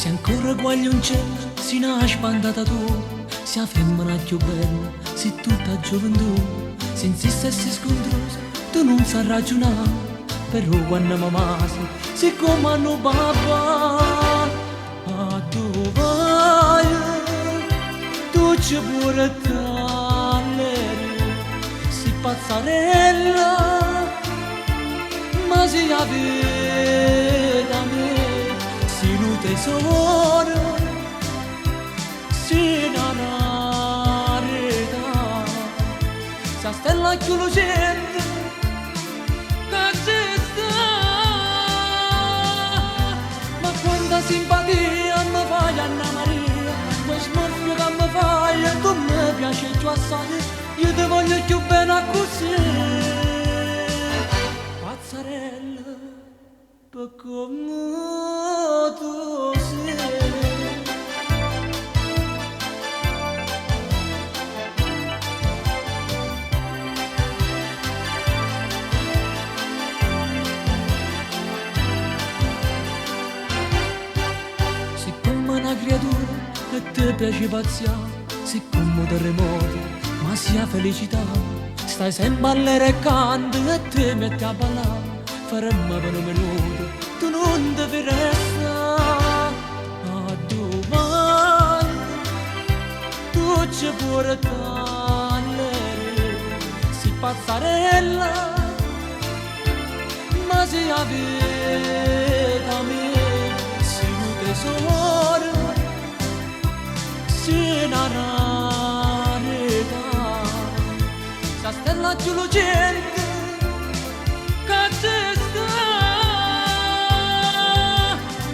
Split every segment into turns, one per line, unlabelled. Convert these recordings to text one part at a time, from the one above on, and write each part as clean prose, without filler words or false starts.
Se ancora guagli un cielo, si nasce bandata tu, si ha femmina più bella, si tutta gioventù, se insiste e si scontrosa, tu non sai ragionare, però quando mi masi, siccome hanno papà, a tu vai, tu ci puoi restare, si pazzarella, ma si avvede a me. Tesoro, si narrareda, sa stella più lucente che ci sta, ma quanta simpatia mi fai Anna Maria, quel smorfio che mi fai e tu mi piaci più assai, io ti voglio più bene così, pazzarella, per come tu sei. Siccome una creatura che ti piace pazziare, siccome un terremoto, ma sia felicità, stai sempre a lere e canti e ti metti a ballare, faremmo per un minuto, tu non devi restare a domani, tu ci puoi restare, si pazzarella, ma si avvede a me, si un tesoro, si narrareda, sa stella più lucente che ci sta,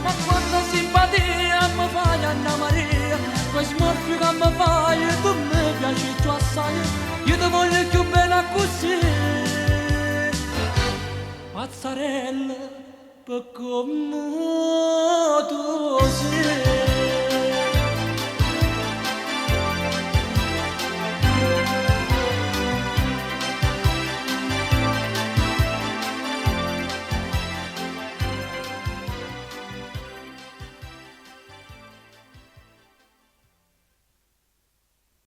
ma quanta simpatia mi fai Anna Maria, quel smorfio che mi fai e tu mi piaci più assai, io ti voglio più bene così, pazzarella, per come tu sei.